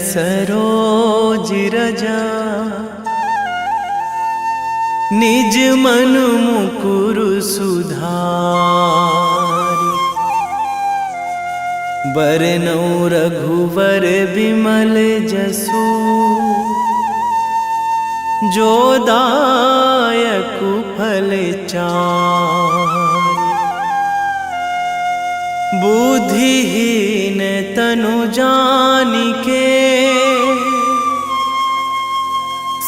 सरोज रजा निज मन मुकुर सुधारि। बरनौ रघुवर बिमल जसु जो दायकु फल चारि। बुद्धिहीन तनु जानिके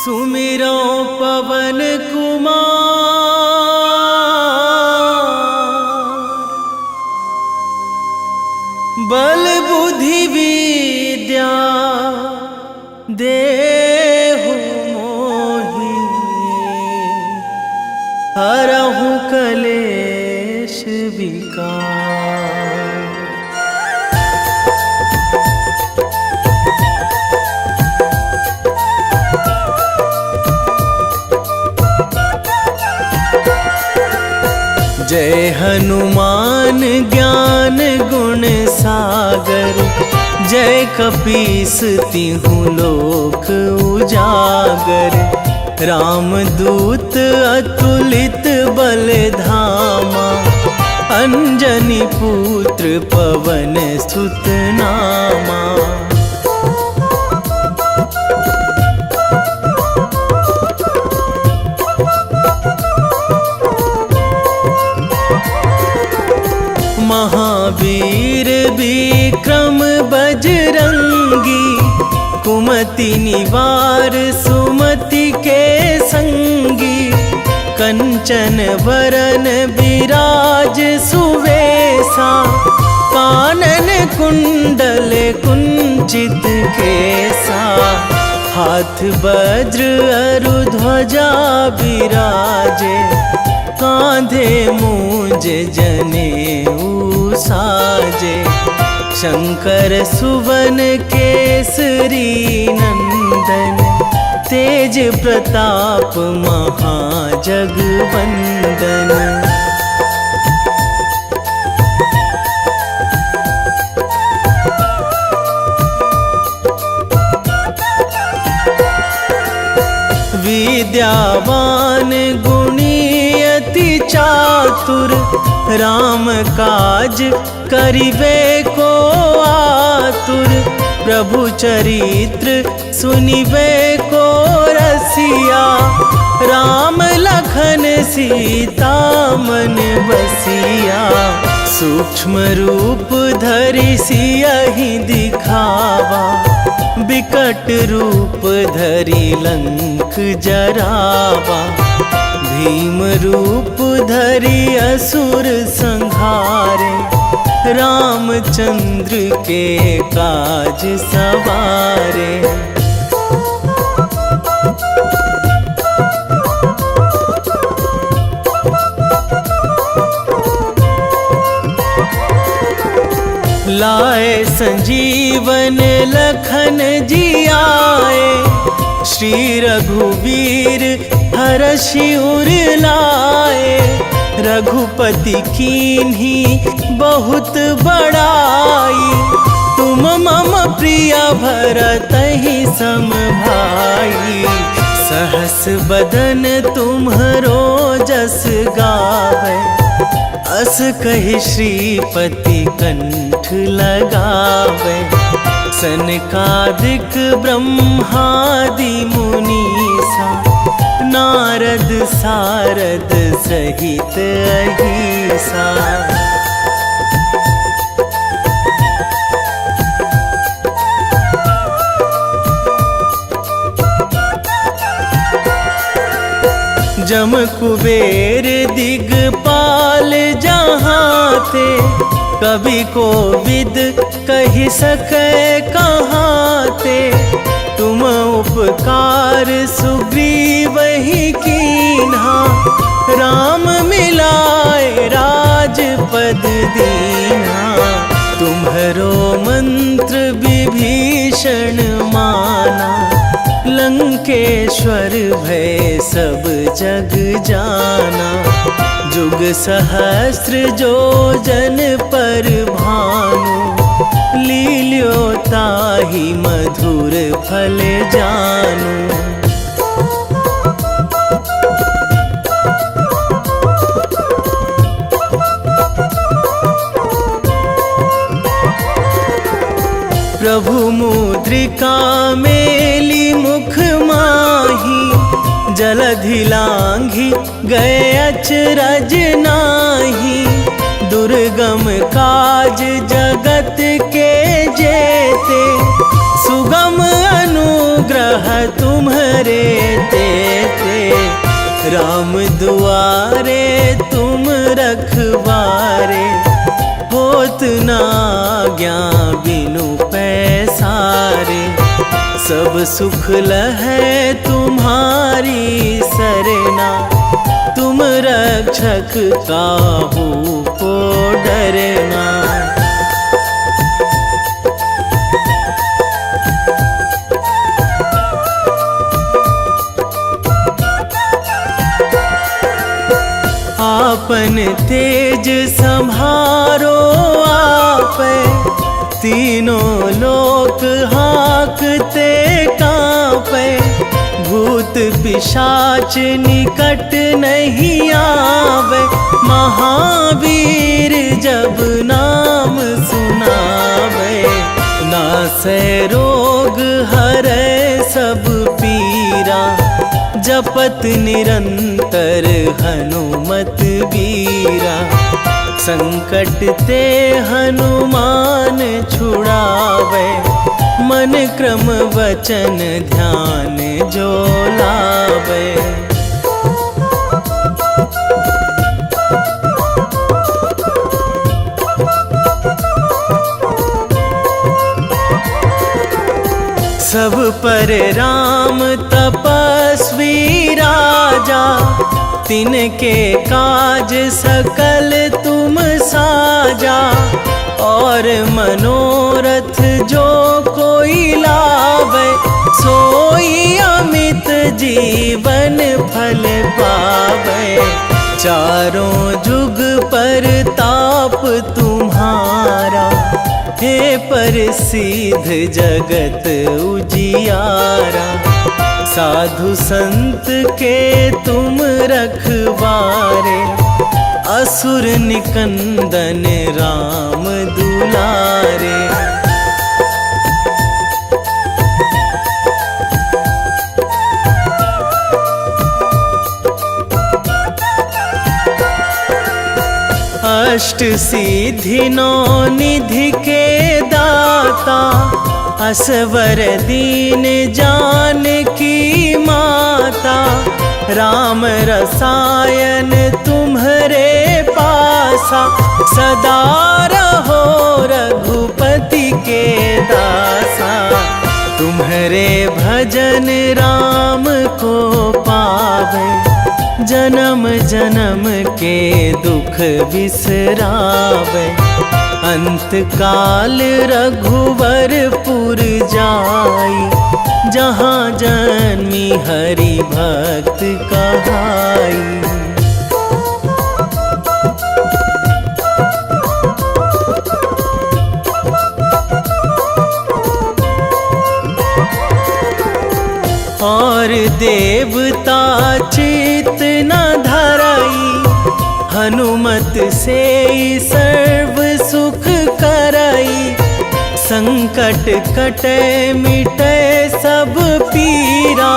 सुमिरो पवन कुमार। बल बुद्धि विद्या देहु मोहि हरहु कलेश विकार। जय हनुमान ज्ञान गुण सागर। जय कपीस तिहु लोक उजागर। रामदूत अतुलित बल धामा। अंजनी पुत्र पवन सुत नामा। महावीर विक्रम बजरंगी। कुमति निवार सुमति के संगी। कंचन वरन विराज सुवेशा। कानन कुंडल कुंचित केसा। हाथ वज्र अरु ध्वजा विराजे। कांधे मूंज जनेऊ साजे। शंकर सुवन केसरी नंदन। तेज प्रताप महाजगवंदन। विद्यावान गुणी अति चातुर। राम काज करिबे को आतुर। प्रभु चरित्र सुनिबे को रसिया। राम लखन सीता मन बसिया। सूक्ष्म रूप धरि सियहि दिखावा। विकट रूप धरि लंक जरावा। भीम रूप धरि असुर संहारे। रामचंद्र के काज सवारे। लाए संजीवन लखन जियाए। श्री रघुवीर हरषि उर लाए। रघुपति कीन्ही बहुत बड़ाई। तुम मम प्रिय भरतहि सम भाई। सहस बदन तुम्हरो जस गावे। अस कहि श्रीपति कंठ लगावे। सनकादिक ब्रह्मादि मुनीसा। नारद सारद सहित अहिसा। जम कुबेर दिगपाल जहाँ थे। कवि कोविद कहि सकै कहाँ ते। तुम उपकार सुग्रीवहि कीन्हा। राम मिलाए राजपद दीन्हा। तुम्हरो मंत्र विभीषण माना। लंकेश्वर भय सब जग जाना। जुग सहस्र जो जन पर भानु। लील्यो ताहि मधुर फल जानू। प्रभु मुद्रिका मेली मुख माही, जलधि लांघी गए अचरज नाही। दुर्गम काज जगत के जेते, सुगम अनुग्रह तुम्हरे तेते। राम दुआरे तुम रखवारे, होत ना आज्ञा बिनु पैसारे। सब सुख लहै तुम्हारी सरना, तुम रक्षक काहू को डरना। आपन तेज संभारो आपै, तीनों लोक हाकते कांपै। भूत पिशाच निकट नहीं आवे, महावीर जब नाम सुनावे। नासै रोग हरै सब पीरा, जपत निरंतर हनुमत बीरा। संकट ते हनुमान छुड़ावे, मन क्रम वचन ध्यान जो लावे। सब पर राम तपस्वी राजा, तिनके काज सकल तुम साजा। और मनोरथ जो कोई लावे, सोई अमित जीवन फल पावे। चारों जुग पर ताप तुम्हारा, हे प्रसिद्ध जगत उजियारा। साधु संत के तुम रखवारे, असुर निकंदन राम दुलारे। अष्ट सिद्धि नौ निधि के दाता, असवर दीन जानकी माता। राम रसायन तुम्हरे पासा, सदा रहो रघुपति के दासा। तुम्हरे भजन राम को पावे, जन्म जन्म के दुख बिसरावे। अंत काल रघुवरपुर जाई, जहाँ जन्मी हरि भक्त कहाई। और देवता चित न धराई, हनुमत से सर्व सुख कराई। संकट कटे मिटे सब पीरा,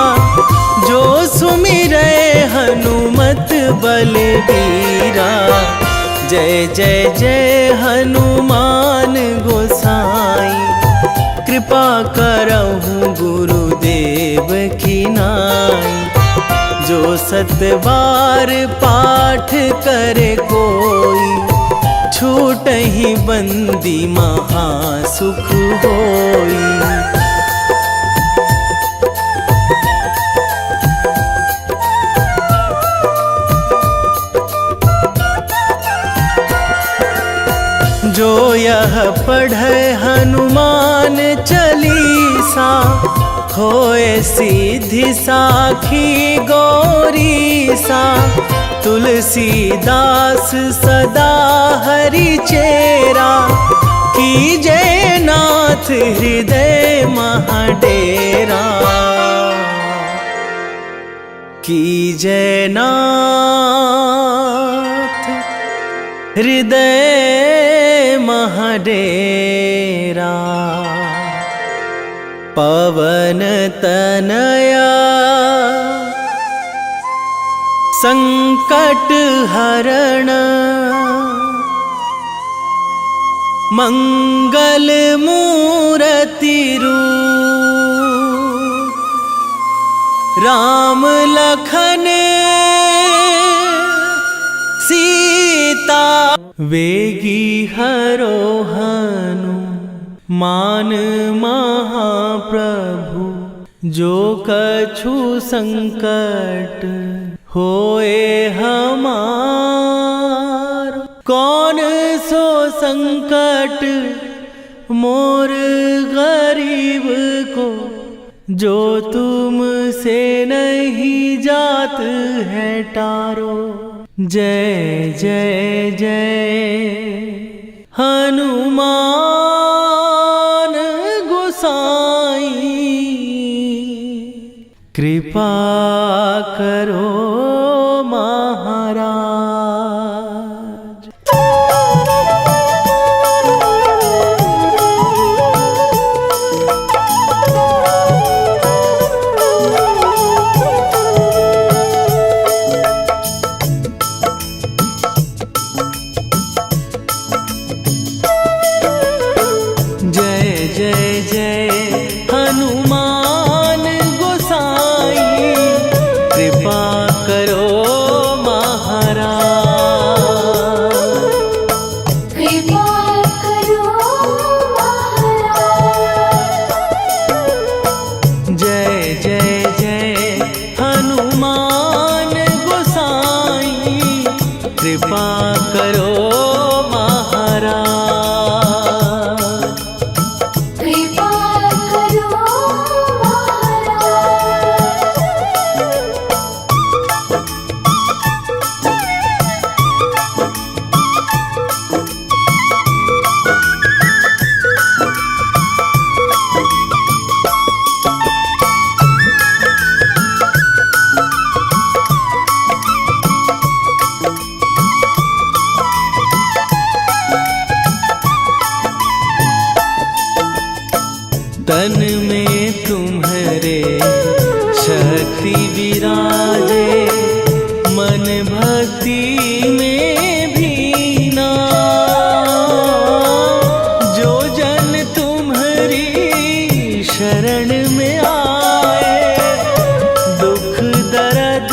जो सुमिरै हनुमत बलबीरा। जय जय जय हनुमान गोसाई, कृपा करहु गुरुदेव की नाई। जो सतबार पाठ करे कोई, छूटहि बंदी महासुख होई। जो यह पढ़े हनुमान चालीसा, होए सीधी साखी गौरीसा। तुलसीदास सदा हरि चेरा, कीजे नाथ हृदय महाडेरा, कीजे नाथ हृदय महाडेरा। पवन तनया संकट हरण, मंगल मूर्ति रूप, राम लखन सीता। वेगी हरोहनु मान महाप्रभु, जो कछु संकट होए हमार। कौन सो संकट मोर गरीब को, जो तुमसे नहीं जात है टारो। जय जय जय हनुमान गोसाई, कृपा करो महाराज। जय जय जय हनुमान गोसाई, कृपा करो महाराज। कृपा करो महाराज। जय जय जय हनुमान गोसाई, कृपा करो महाराज। कृपा करो तन में तुम्हारे शक्ति विराजे, मन भक्ति में भीना। जो जन तुम्हारी शरण में आए, दुख दर्द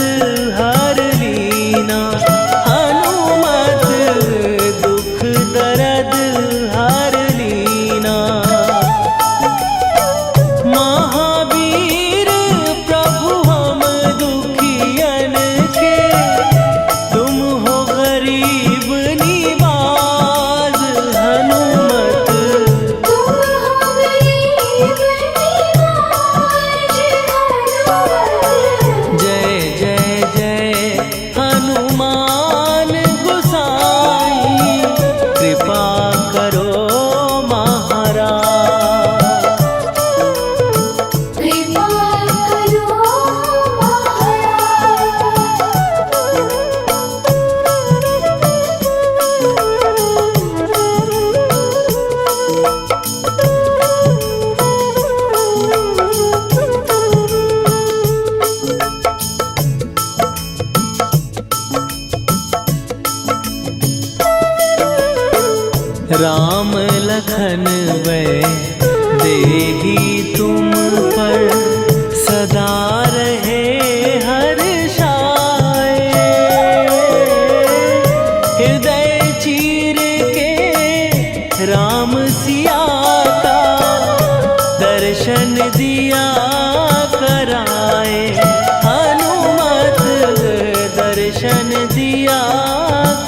हर लीना। हनुमत दुख दर्द हर लीना। महावीर प्रभु हम दुखियन के, तुम हो गरीब निवाज। हनुमत तुम हो गरीब निवाज। जय जय जय हनुमान गोसाई, कृपा करो महाराज। कृपा करो राम लखन वै देही तुम पर, सदा रहे हर्षाए। हृदय चीर के राम सिया का, दर्शन दिया कराए। हनुमत दर्शन दिया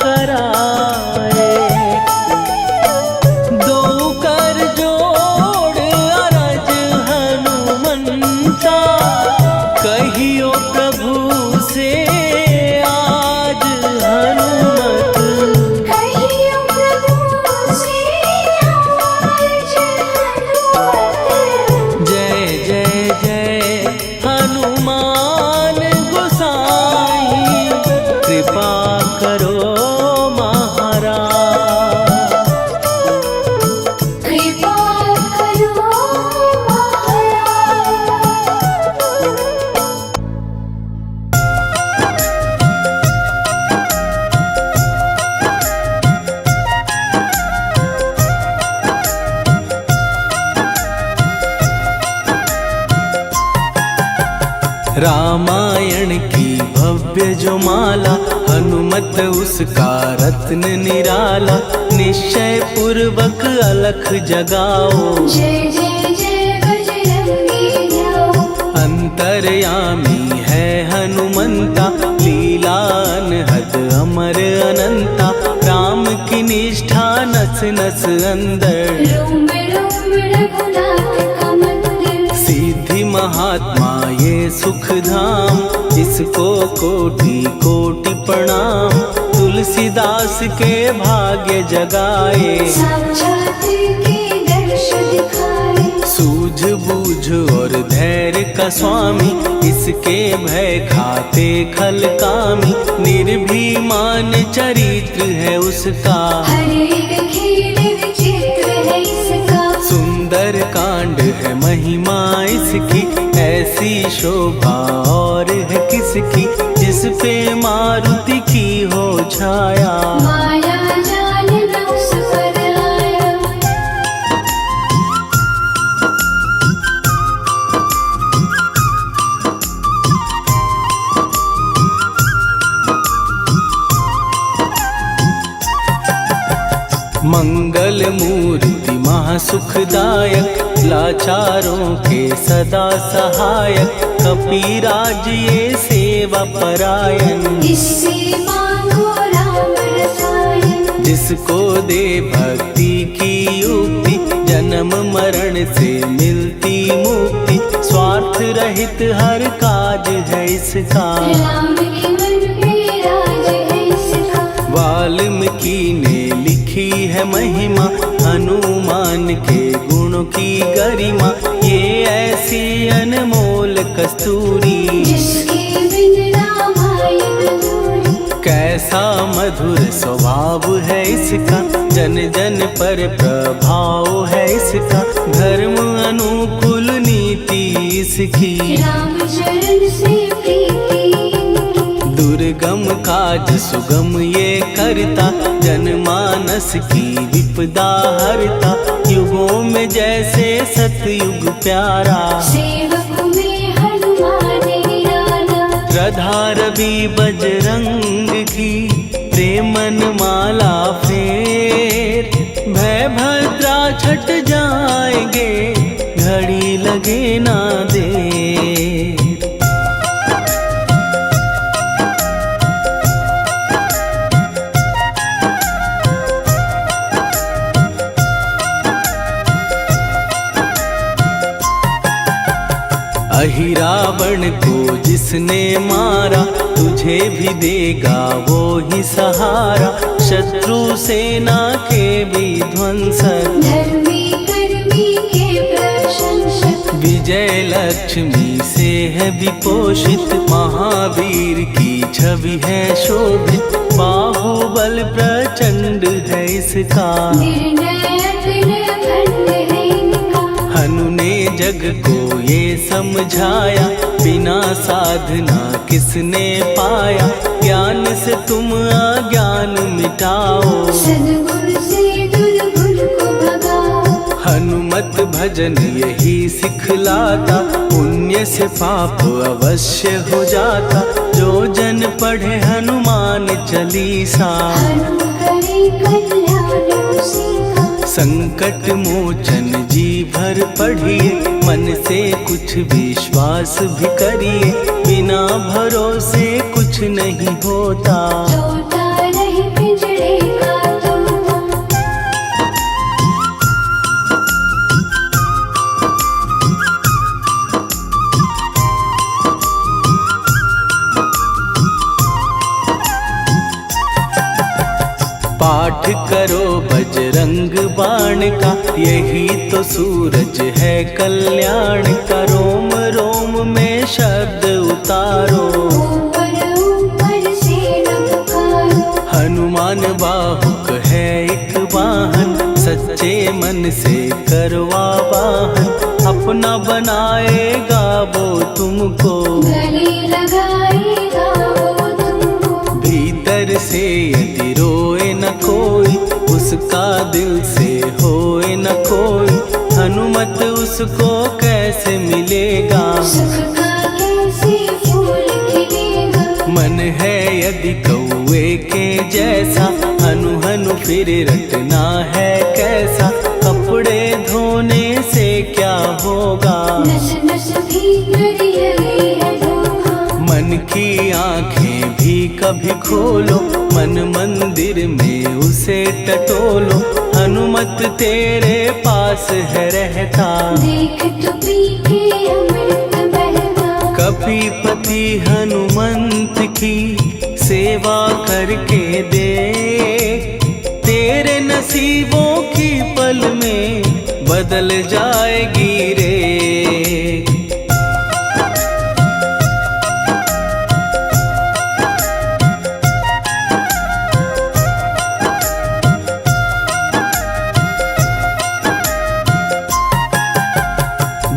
कराए। दो कर जोड़ अरज हनुमंता, कहियो प्रभु से आज। हनुमत कहियो प्रभु से आज। रामायण की भव्य जो माला, हनुमत उसका रत्न निराला। निश्चय पूर्वक अलख जगाओ, जय जय जय बजरंगी ध्याओ। अंतर्यामी है हनुमंता, लीला अनहद अमर अनंता। राम की निष्ठा नस नस अंदर, रोम रोम रघुनाथ का मंदिर। सिद्धि महात्मा ये सुख धाम, इसको कोटि कोटि प्रणाम। तुलसीदास के भाग्य जगाए, साक्षात के दर्श दिखाए। सूझ बूझ और धैर्य का स्वामी, इसके भय खाते खल कामी। निर्भीमान चरित्र है उसका, हर एक खेल विचित्र है इसका। सुंदर कांड है महिमा इसकी, ऐसी शोभा और है किसकी। जिस पे मारुति की हो छाया, माया जाल न उस पर आया। मंगल मूर्ति महासुखदायक, लाचारों के सदा सहायक। कपिराज ये सेवा परायण, इससे मांगो राम रसायन। जिसको दे भक्ति की युक्ति, जन्म मरण से मिलती मुक्ति। स्वार्थ रहित हर काज है इसका, राम के मन पे राज है इसका। वाल्मीकि ने लिखी है महिमा, हनुमान के गुणों की गरिमा। ये ऐसी अनमोल कस्तूरी, जिसके बिन रामायण अधूरी। कैसा मधुर स्वभाव है इसका, जन जन पर प्रभाव है इसका। धर्म अनुकूल नीति इसकी, राम चरण से प्रीति इनकी। दुर्गम काज सुगम ये करता, जनमानस की विपदा हरता। युगों में जैसे सतयुग प्यारा, सेवक में हनुमान निराला। श्रद्धा रवि बजरंग की, प्रेमन माला फेर। भय भद्रा छट जाएंगे, घड़ी लगे ना देर। अहिरावण को जिसने मारा, तुझे भी देगा वो ही सहारा। शत्रु सेना के विध्वंसक, धर्मी कर्मी के प्रशंसक। विजय लक्ष्मी से है विपोषित, महावीर की छवि है शोभित। बाहुबल प्रचंड है इसका, निर्णयक निर्भंड है इनका। हनु ने जग को ये समझाया, बिना साधना किसने पाया। ज्ञान से तुम अज्ञान मिटाओ, सद्गुण से दुर्गुण को भगाओ। हनुमत भजन यही सिखलाता, पुण्य से पाप अवश्य हो जाता। जो जन पढ़े हनुमान चालीसा, हनु करे कल्याण उसी का। संकट मोचन जी भर पढ़िए, मन से कुछ विश्वास भी करिए। बिना भरोसे कुछ नहीं होता, तोता रहे पिंजरे का तोता। पाठ करो बजरंग बाण का, यही तो सूरज है कल्याण का। रोम रोम में शब्द उतारो, ऊपर ऊपर से न पुकारो। हनुमान बाहुक है एक वाहन, सच्चे मन से करवा वाहन। अपना बनाएगा वो तुमको, गले लगाएगा वो तुमको। भीतर से यदि रोए न कोई, उसका दिल से होए न कोई। हनुमत उसको कैसे मिलेगा, सुख का कैसे फिर रटना है कैसा, कपड़े धोने से क्या होगा। नस नस भीतर यही है धोखा। मन की आंखें भी कभी खोलो, मन मंदिर में उसे टटोलो। हनुमत तेरे पास है रहता, देख तो पी के अमृत बहता। कपीपति हनुमंत की सेवा करके दे, तेरे नसीबों की पल में बदल जाएगी रे।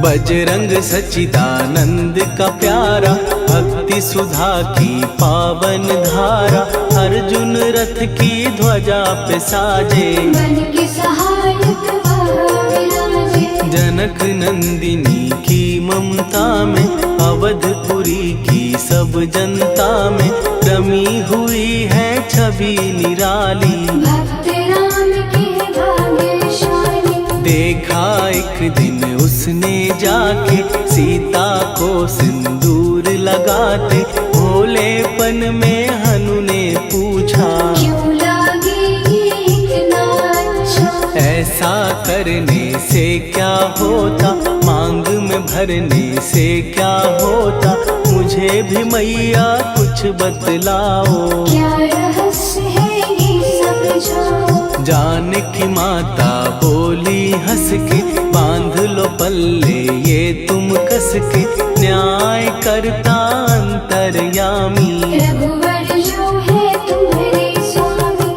बजरंग सच्चिदानंद का प्यारा, भक्ति सुधा की पावन धारा। अर्जुन रथ की ध्वजा पे साजे, बन के सहायक वह विराजे। जनक नंदिनी की ममता में, अवधपुरी की सब जनता में रमी हुई है छवि निराली। भक्त राम के भाग्यशाली, देखा एक दिन उसने जाके सीता को सिंदूर लगाते। भोलेपन में हनु ने पूछा, क्यों लागेगी इतना अच्छा। ऐसा करने से क्या होता, मांग में भरने से क्या होता। मुझे भी मैया कुछ बतलाओ, क्या रहस्य है ये समझाओ। जानकी माता बोली हंस के, बांध लो पल्ले ये तुम कस के। न्याय करता अंतर्यामी, रघुवर जो है तुम्हारे स्वामी।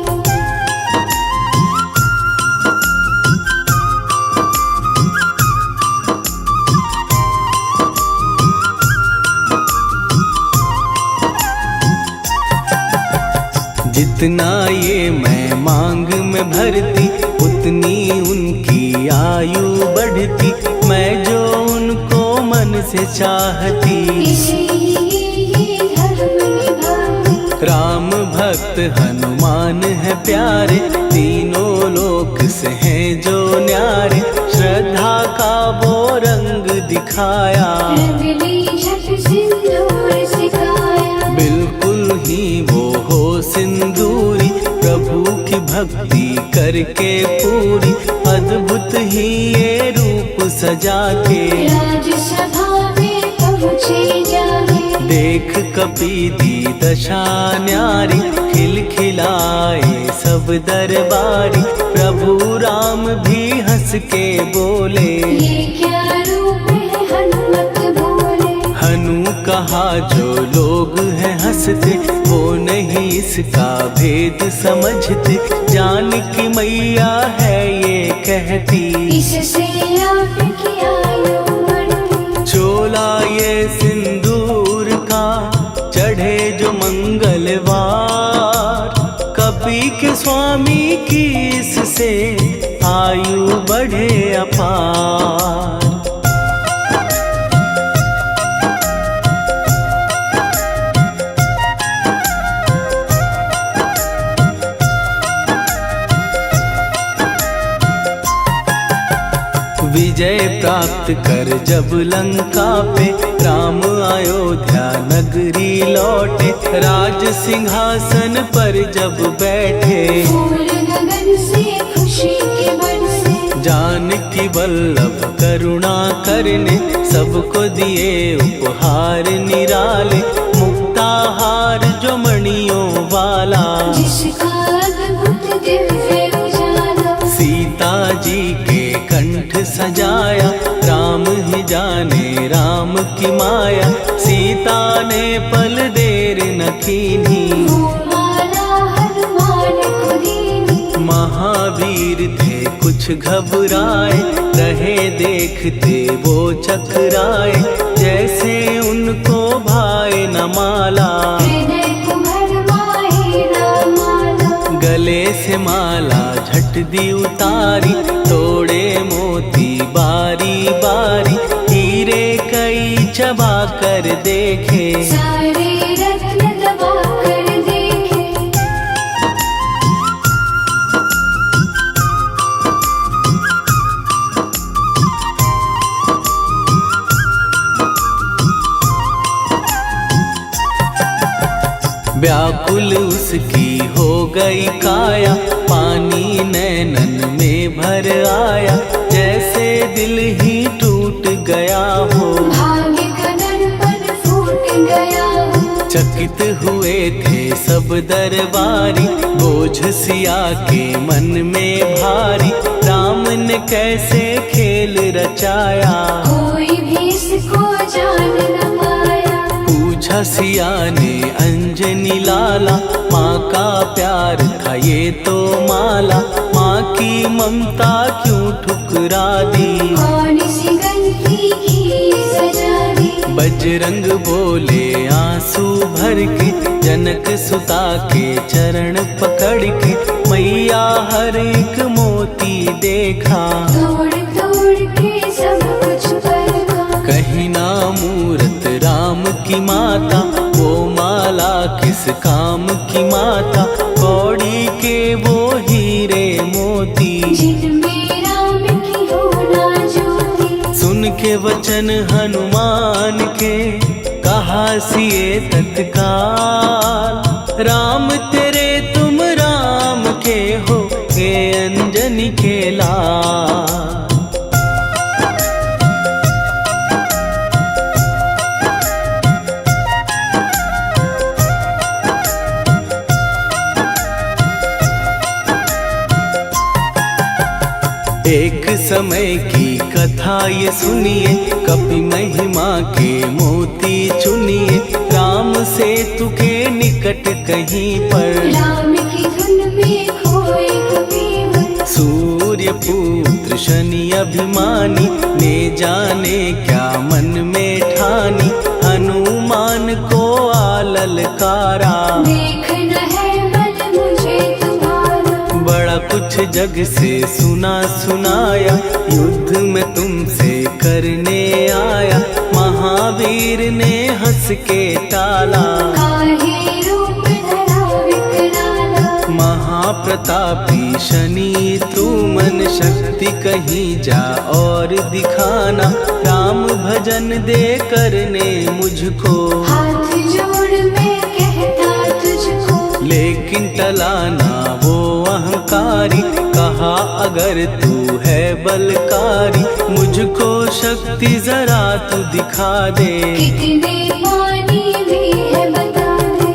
जितना ये मैं मांग में भरती, उतनी उनकी आयु बढ़ती। मैं जो उनको मन से चाहती, इसीलिए ये धर्म निभाती। राम भक्त हनुमान है प्यारे, तीनों लोक से हैं जो न्यारे। श्रद्धा का वो रंग दिखाया, रंगली झट सिंदूर सिखाया। बिल्कुल ही वो हो सिंदूरी, प्रभु की भक्ति करके पूरी। अद्भुत ही ये रूप सजा के, राजसभा में पहुँचे जाके। देख कपीदी दशा न्यारी, खिलखिलाए सब दरबारी। प्रभु राम भी हंस के बोले, ये क्या रूप है हनुमत बोले। हनु कहा जो लोग हैं हंसते, वो नहीं इसका भेद समझते। जानकी मैया है ये कहती, इससे आपकी आयु बढ़ती। चोला ये सिंदूर का चढ़े जो मंगलवार। कपी के स्वामी की इससे आयु बढ़े अपार। विजय प्राप्त कर जब लंका पे, राम अयोध्या नगरी लौटे। राज सिंहासन पर जब बैठे, फूल गगन से खुशी के बरसे। जानकी वल्लभ करुणा करने, सबको दिए उपहार निराले। मुक्ताहार जो मणियों वाला, जिसका अद्भुत दिव्य उजाला। सीता जी के कंठ सजाया। राम ही जाने राम की माया, सीता ने पल देर न कीन्ही। वो माला हनुमान को दीनी। महावीर थे कुछ घबराए, रहे देखते वो चकराए। जैसे उनको भाए न माला, हृदय को भरमाए न माला। गले से माला झट दी उतारी। तोड़े मोती बारी बारी, हीरे कई चबा कर देखे। सारे रत्न दबा कर देखे। व्याकुल उसकी हो गई काया, पानी नैनन में भर आया, जैसे दिल ही टूट गया हो। भाग्य का दर्पण फूट गया हो। चकित हुए थे सब दरबारी, बोझ सिया के मन में भारी, राम ने कैसे खेल रचाया, कोई भी इसको जान न पाया। पूछा सिया ने अंजनी लाला, माँ का प्यार था ये तो माला, माँ की ममता क्यों ठुकरा दी, कौन सी गलती की सजा दी। बजरंग बोले आंसू भर के, जनक सुता के चरण पकड़ के, मैया हर एक मोती देखा, तोड़ तोड़ के सब कुछ परखा। कहीं ना मूरत राम की माता, वो माला किस काम की माता, कौड़ी के वो हीरे मोती, जिनमें राम की हो ना ज्योति। सुन के वचन हनुमान के, कहा सिए तत्काल, राम तेरे तुम राम के हो, हे अंजनी के लाल। एक समय की कथा ये सुनिए, कपि महिमा के मोती चुनिए, राम सेतु के निकट कहीं पर, राम की धुन में खोए कबीर। सूर्य पुत्र शनि अभिमानी, ने जाने क्या मन में ठानी, हनुमान को आललकारा, देखना है बल मुझे तुम्हारा। बड़ा कुछ जग से सुना सुनाया, युद्ध में तुमसे करने आया, महावीर ने हंस के टाला, काहे रूप धरा विकराला। महाप्रतापी शनि तू मन शक्ति कहीं जा और दिखाना, राम भजन दे करने मुझको, हाथ जोड़ मैं कहता तुझको। लेकिन टलाना वो अहंकारी, कहा अगर तू है बलकारी, मुझको शक्ति जरा तू दिखा दे, कितने पानी भी है बता दे।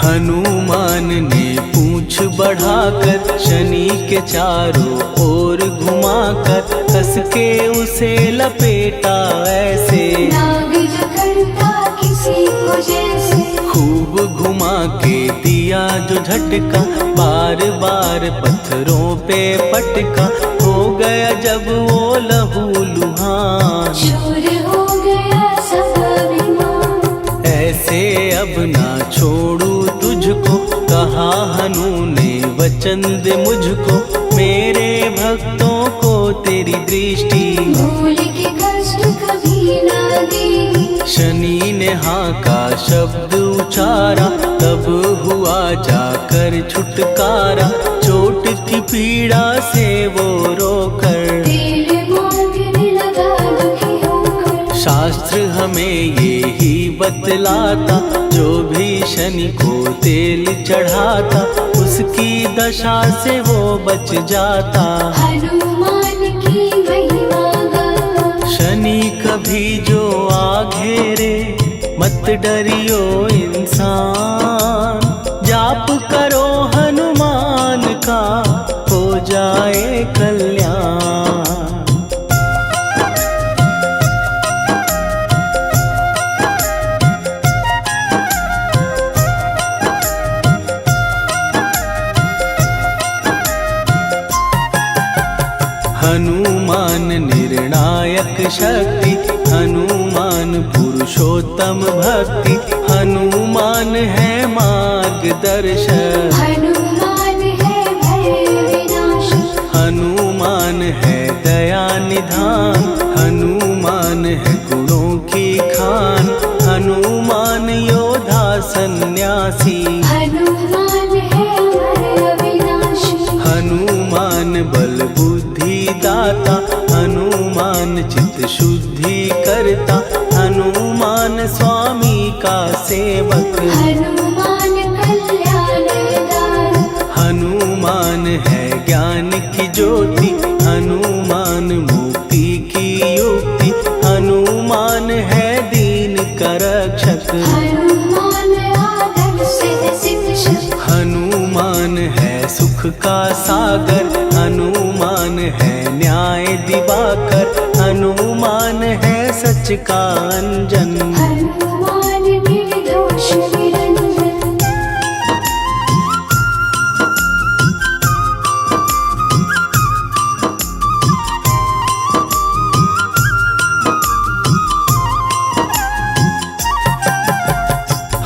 हनुमान ने पूंछ बढ़ाकर, शनि के चारों ओर घुमाकर, कस के उसे लपेटा ऐसे, नाग जो करता किसी को जैसे। खूब घुमा के दिया जो झटका, बार बार पत्थरों पे पटका, हो गया जब वो लहू लुहान, चूर हो गया सब अभिमान। ऐसे अब ना छोड़ू तुझको, कहा हनु ने वचन दे मुझको, मेरे भक्तों को तेरी दृष्टि, भूल के कष्ट कभी ना देगी। शनि ने हाँ का शब्द उचारा, तब हुआ जाकर छुटकारा, चोट की पीड़ा से वो रोकर, तेल मांगने लगा दुखी होकर। शास्त्र हमें ये ही बतलाता, जो भी शनि को तेल चढ़ाता, उसकी दशा से वो बच जाता, हनुमान की महिमा गाता। शनि कभी जो आ घेरे, मत डरियो इंसान, जाप करो हनुमान का, हो जाए कल्याण। हनुमान निर्णायक शक्ति, हनुमान पुरुषोत्तम भक्ति, हनुमान है मार्गदर्शक, हनुमान है भय विनाशक। हनुमान है दया निधान, हनुमान है गुणों की खान, हनुमान बलवान योद्धा सन्यासी। हनुमान है अमर अविनाशी। हनुमान बल बुद्धि दाता, हनुमान चित्त शुद्धि करता, हनुमान स्वामी का सेवक। हनुमान कल्याण दाता। हनुमान है ज्ञान की ज्योति, हनुमान मुक्ति की युक्ति, हनुमान है दीन का रक्षक। हनुमान आदर्श शिक्षक। हनुमान है सुख का सागर, हनुमान है न्याय दिवाकर, हनुमान है सच का अंजन। हनुमान निर्दोष निरंजन।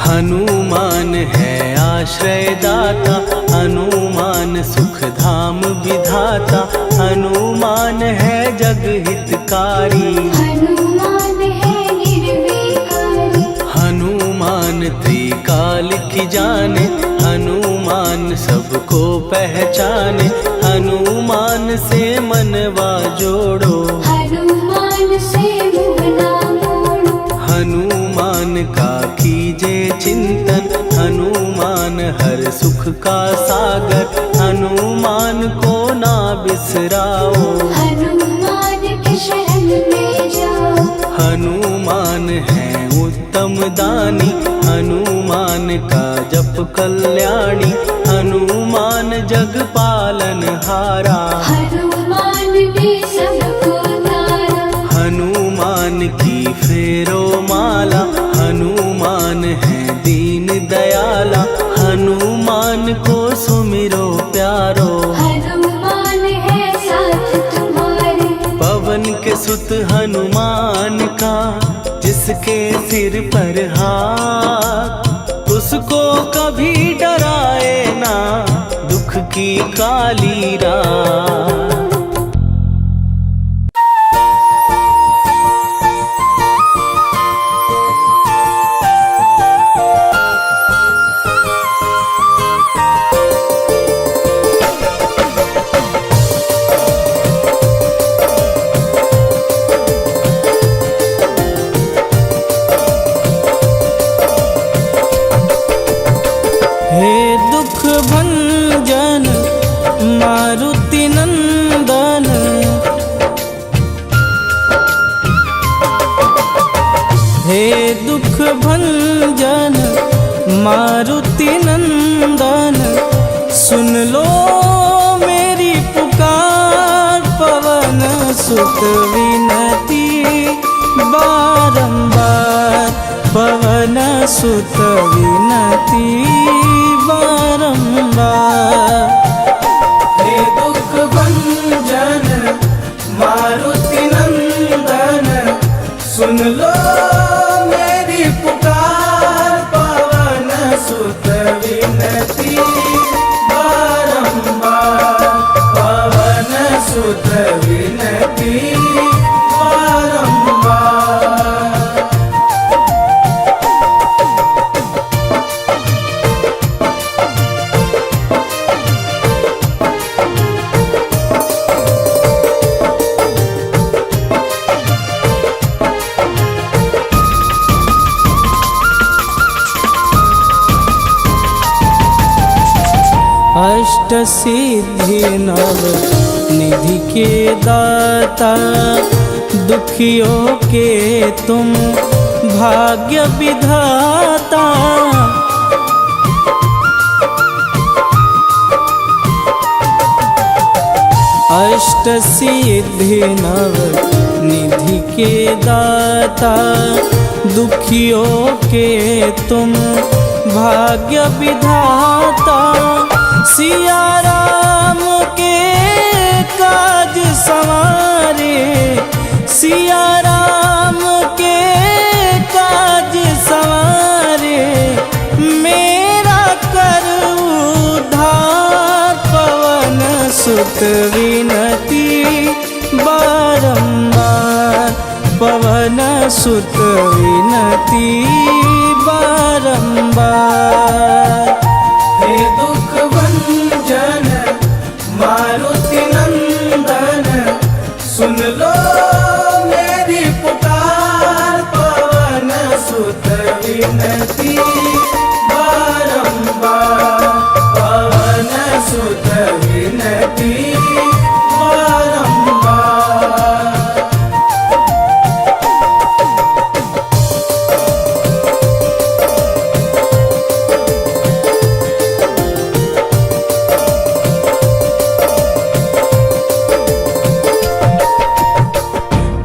हनुमान है आश्रय दाता, हनुमान सुख धाम विधाता, हनुमान है जग हितकारी। हनुमान है निर्विकारी। हनुमान त्रिकाल की जाने, हनुमान सबको पहचाने, हनुमान से मनवा जोड़ो। हनुमान से मुँह ना मोड़ो। हनुमान का कीजे चिंतन, हनुमान हर सुख का सागर, हनुमान को ना बिसराओ। हनुमान के शरण में जाओ। हनुमान है उत्तम दानी, हनुमान का जप कल्याणी, हनुमान जग पालन हारा। हनुमान ने सबको तारा। हनुमान की फेरो माला, हनुमान है दीन दयाला, हनुमान को सुमिरो प्यारो। हनुमान है साथ तुम्हारे। पवन के सुत हनुमान का, जिसके सिर पर हाथ, उसको कभी डराए ना दुख की काली रात। हे दुख भंजन मारुति नंदन, हे दुख भंजन मारुति नंदन, सुन लो मेरी पुकार, पवन सुत विनती बारंबार, पवन सुत विनती बारंबार। हे दुख भंजन मारुति नंदन, सुन लो मेरी पुकार, पवन सुत विनती बारंबार, पवन सुत विनती बारंबार। अष्ट सिद्धि नव निधि के दाता, दुखियों के तुम भाग्य विधाता। अष्ट सिद्धि नव निधि के दाता, दुखियों के तुम भाग्य विधाता। सिया राम के काज सवारे, सिया राम के काज सवारे, मेरा कर उद्धार, पवन सुत विनती बारंबार, पवन सुत विनती बारंबार। विनती बारंबार, पवन सुत विनती बारंबार।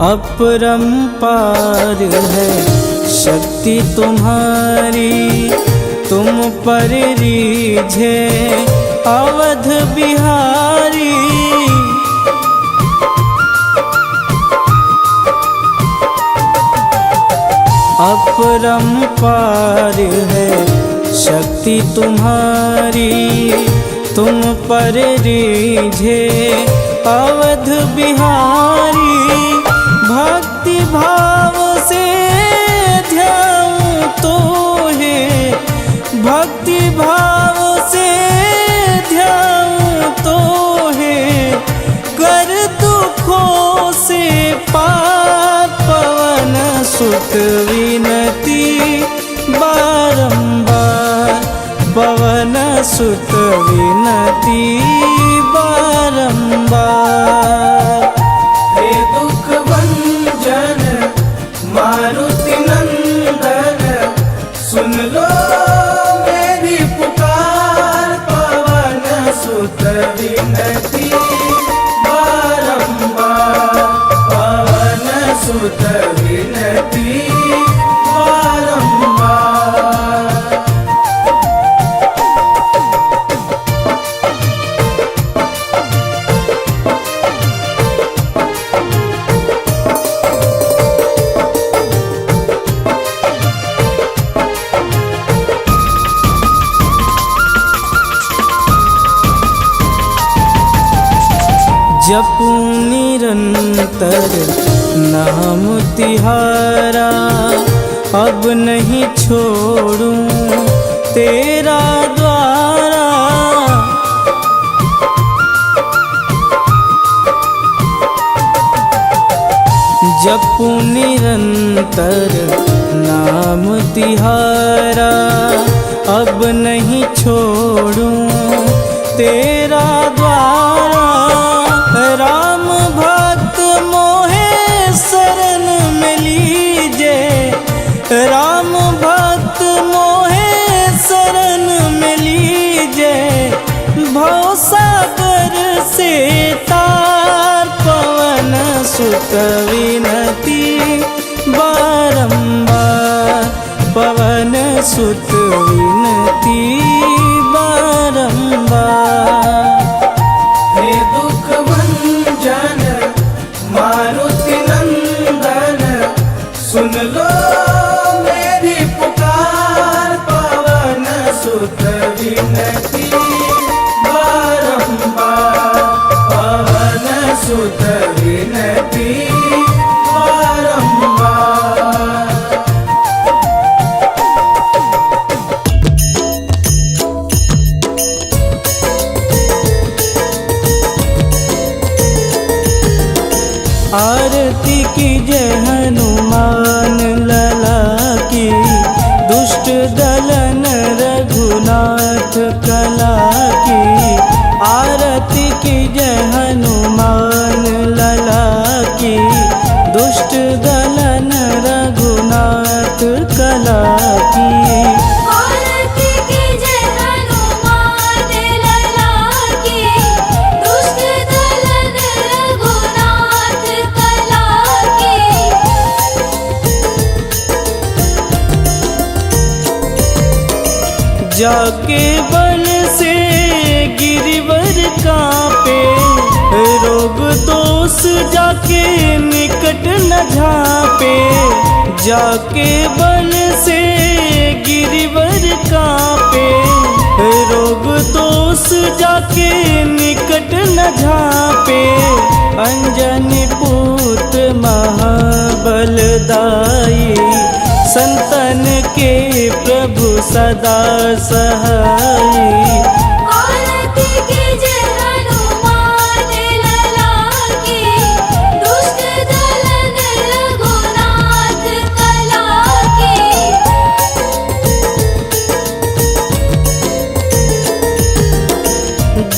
अपरंपार है शक्ति तुम्हारी, तुम पर रीझे अवध बिहारी। अपरंपार है शक्ति तुम्हारी, तुम पर रीझे अवध बिहारी। भक्ति भाव से ध्याऊं तो है, भक्ति भाव से ध्याऊं तो है, कर दुखों से पार। पवन सुत विनती बारंबार, पवन सुत विनती बारंबार। हे दुख भंजन मारुति नंदन, सुन लो मेरी पुकार। पवन सुत विनती बारंबार, पवन सुत विनती बारंबार। जपूं निरंतर नाम तिहारा, अब नहीं छोड़ूं तेरा द्वारा। जपूं निरंतर नाम तिहारा, अब नहीं छोड़ूं तेरा द्वारा। राम भक्त मोहे शरण में लीजे, राम भक्त मोहे शरण में लीजे। भवसागर से तार, पवन सुत विनती बारंबार, पवन सुत विनती बारंबार। हे दुख भंजन मारुति नंदन, सुन लो मेरी पुकार। पवन सुत विनती बारंबार, पवन सुत विनती बारंबार। आरती की जय हनुमान लला की, दुष्ट दलन रघुनाथ कला की। आरती की जय हनुमान लला की, दुष्ट दलन रघुनाथ कला की। आरती की जय हनुमान लला की, दुष्ट दलन रघुनाथ कला की। जाके बल से गिरिवर कांपे, रोग दोष जाके निकट न झांपे। जाके बल से गिरिवर कांपे, रोग दोष जाके निकट न झांपे। अंजनी पुत्र महाबलदाई, संतन के प्रभु सदा सहाई। आरती की जय हनुमान लला की, दुष्ट दलन रघुनाथ कला की।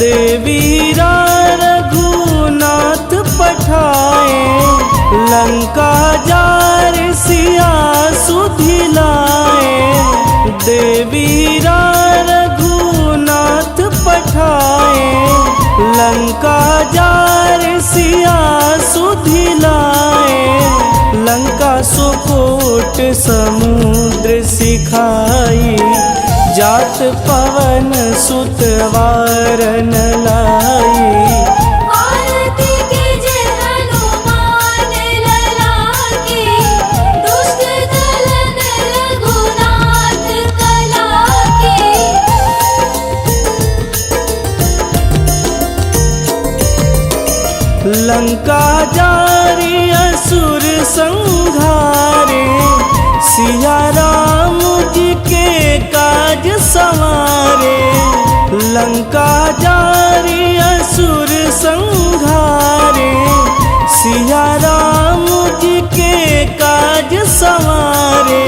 देवीरा रघुनाथ पठाए, लंका जार सिया सुधिलाए। देवीरा रघुनाथ पठाए, लंका जार सिया सुधिलाए। लंका सुकोट समुद्र सिखाई, जात पवन सुत वारन लाई। आरती कीजे हनुमान लला की, दुष्ट दलन रघुनाथ कला की। लंका जारी असुर संहारे, सिया राम जी के काज संवारे। लंका जारी असुर संहारे, सिया राम जी के काज संवारे।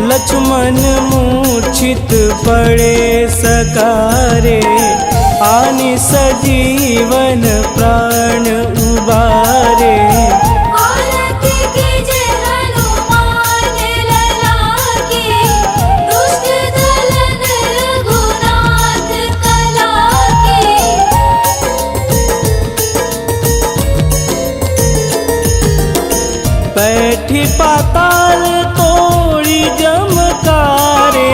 लक्ष्मण मूर्छित पड़े सकारे, आनि सजीवन प्राण उबारे। आरती कीजे हनुमान लला की, दुष्ट दलन रघुनाथ कला की। बैठी पाताल तोड़ी जमकारे,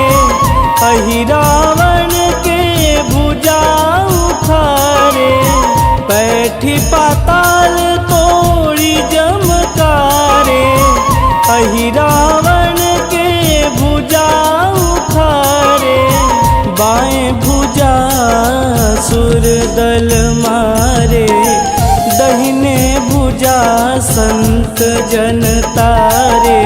अहि रावण के भुजा उखारे। बैठी पाताल तोड़ी जमकारे, अहि रावण के भुजा उखारे। बाएं भुजा सुर दल मारे, दहिने भुजा संत जन तारे।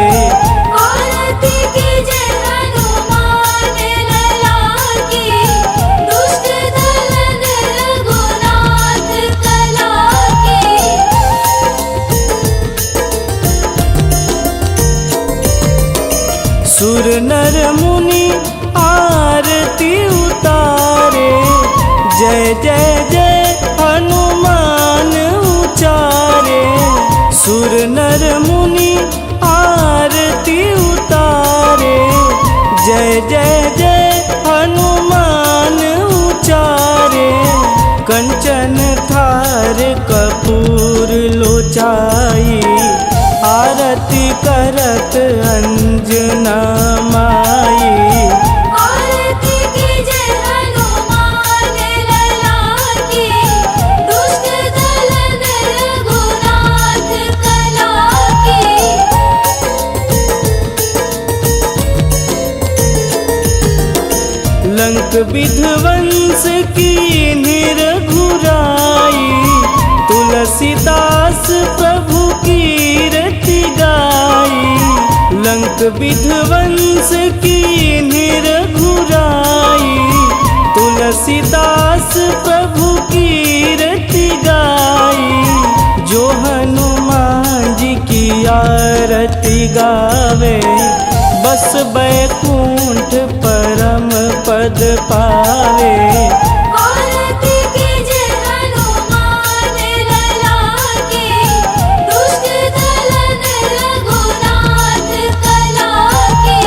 आरती कीजे हनुमान लला की, दुष्ट दलन रघुनाथ कला की। सुर नर मुनि आरती उतारे, जय जय जय हनुमान उचारे। सुर नर मुनि आरती उतारे, जय जय जय हनुमान उचारे। कंचन थार कपूर लोचाई, आरती करत अंजना माई। आरती कीजे हनुमान लला की, दुष्ट दलन रघुनाथ कला की। लंक विध्वंस की निरघुराई, तुलसीदास प्रभु कीरति गाई। लंक विध्वंस की निरघुराई, तुलसीदास प्रभु कीरति गाई। जो हनुमान जी की आरती गावे, बस बैकुंठ परम पद पावे। आरती कीजे हनुमान लला की, दुष्ट दलन रघुनाथ कला की।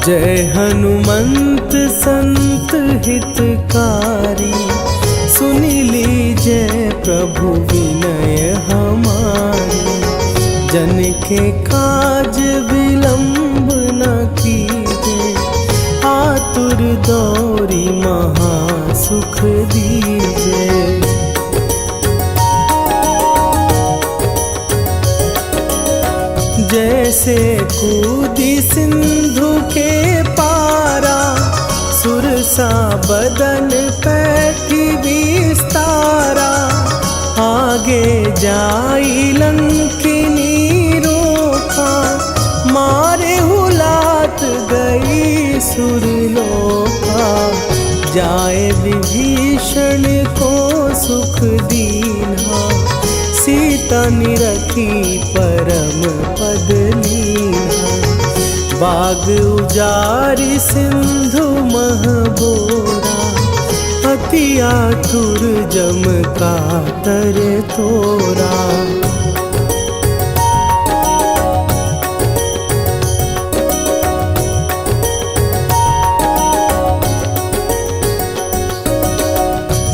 जय हनुमंत संत हितकारी, सुनी लीजय प्रभु विनय हमारी। जन के काज विलंब न कीजे, आतुर दौरी महा सुख दीजे। जैसे कूदी सिंधु के पारा, सुरसा बदन पैठी विस्तारा। आगे जाई लंकिनी रोका, मारे हुलात गई सुरलोका। जाए विभीषण तनि रखी परम पद लीन्हा। बाग उजारि सिंधु मह बोरा, अति आतुर जम कातर तोरा।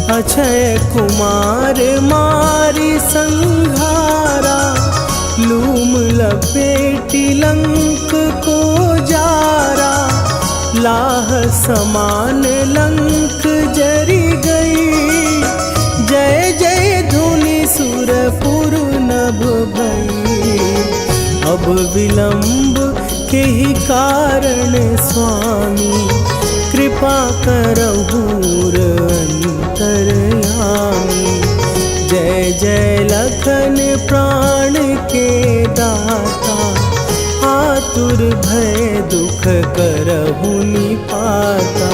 अक्षय कुमार मारी संहारा, लूम लपेटी लंक को जारा। लाह समान लंक जरी गई, जय जय धुनि सुरपुर नभ भई। अब विलंब के ही कारण स्वामी, कृपा करहु अंतरयामी। जय जय लखन प्राण के दाता, आतुर भय दुख करहु निपाता।